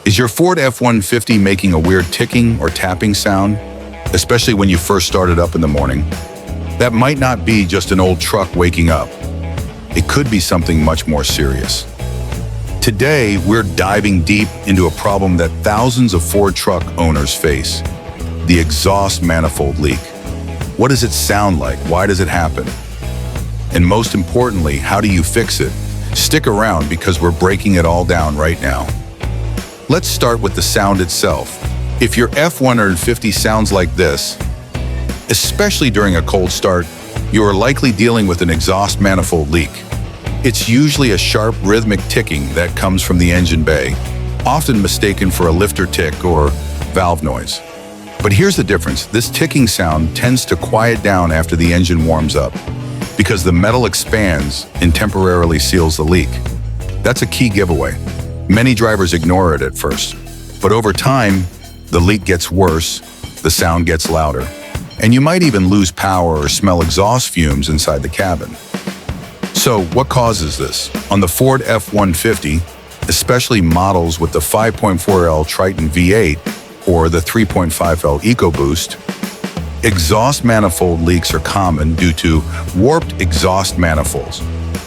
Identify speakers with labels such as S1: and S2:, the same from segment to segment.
S1: Is your Ford F-150 making a weird ticking or tapping sound, especially when you first started up in the morning? That might not be just an old truck waking up. It could be something much more serious. Today, we're diving deep into a problem that thousands of Ford truck owners face: the exhaust manifold leak. What does it sound like? Why does it happen? And most importantly, how do you fix it? Stick around because we're breaking it all down right now. Let's start with the sound itself. If your F-150 sounds like this, especially during a cold start, you are likely dealing with an exhaust manifold leak. It's usually a sharp, rhythmic ticking that comes from the engine bay, often mistaken for a lifter tick or valve noise. But here's the difference. This ticking sound tends to quiet down after the engine warms up, because the metal expands and temporarily seals the leak. That's a key giveaway. Many drivers ignore it at first, but over time, the leak gets worse, the sound gets louder, and you might even lose power or smell exhaust fumes inside the cabin. So, what causes this? On the Ford F-150, especially models with the 5.4L Triton V8 or the 3.5L EcoBoost, exhaust manifold leaks are common due to warped exhaust manifolds.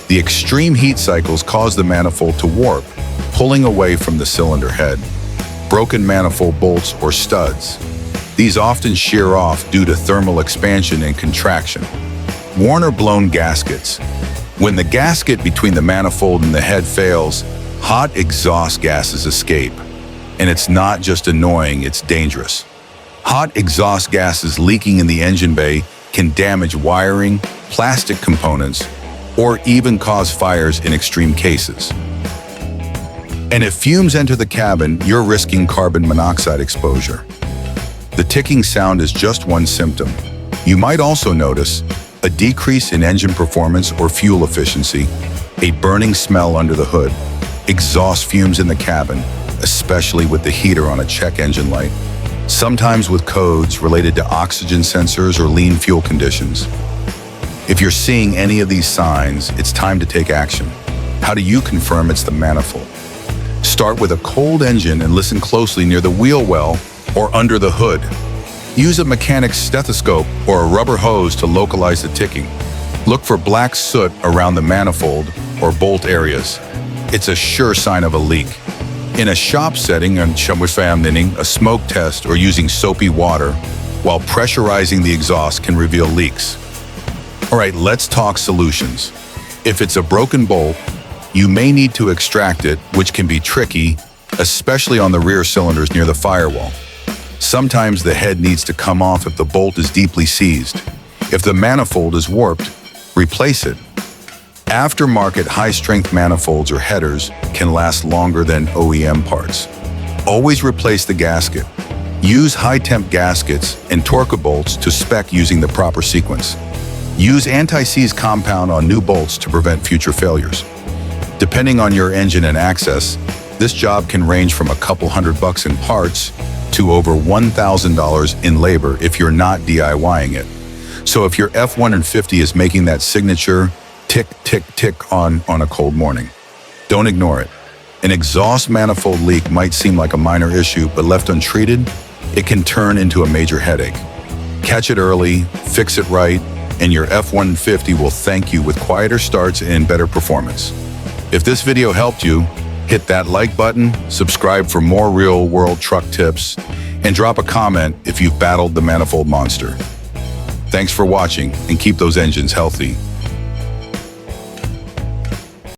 S1: The extreme heat cycles cause the manifold to warp, pulling away from the cylinder head. Broken manifold bolts or studs. These often shear off due to thermal expansion and contraction. Worn or blown gaskets. When the gasket between the manifold and the head fails, hot exhaust gases escape. And it's not just annoying, it's dangerous. Hot exhaust gases leaking in the engine bay can damage wiring, plastic components, or even cause fires in extreme cases. And if fumes enter the cabin, you're risking carbon monoxide exposure. The ticking sound is just one symptom. You might also notice a decrease in engine performance or fuel efficiency, a burning smell under the hood, exhaust fumes in the cabin, especially with the heater on a check engine light, sometimes with codes related to oxygen sensors or lean fuel conditions. If you're seeing any of these signs, it's time to take action. How do you confirm it's the manifold? Start with a cold engine and listen closely near the wheel well or under the hood. Use a mechanic's stethoscope or a rubber hose to localize the ticking. Look for black soot around the manifold or bolt areas. It's a sure sign of a leak. In a shop setting, a smoke test or using soapy water while pressurizing the exhaust can reveal leaks. All right, let's talk solutions. If it's a broken bolt, you may need to extract it, which can be tricky, especially on the rear cylinders near the firewall. Sometimes the head needs to come off if the bolt is deeply seized. If the manifold is warped, replace it. Aftermarket high-strength manifolds or headers can last longer than OEM parts. Always replace the gasket. Use high-temp gaskets and Torque bolts to spec using the proper sequence. Use anti-seize compound on new bolts to prevent future failures. Depending on your engine and access, this job can range from a couple $100 in parts to over $1,000 in labor if you're not DIYing it. So if your F-150 is making that signature tick, tick, tick on a cold morning, don't ignore it. An exhaust manifold leak might seem like a minor issue, but left untreated, it can turn into a major headache. Catch it early, fix it right, and your F-150 will thank you with quieter starts and better performance. If this video helped you, hit that like button, subscribe for more real-world truck tips, and drop a comment if you've battled the manifold monster. Thanks for watching, and keep those engines healthy.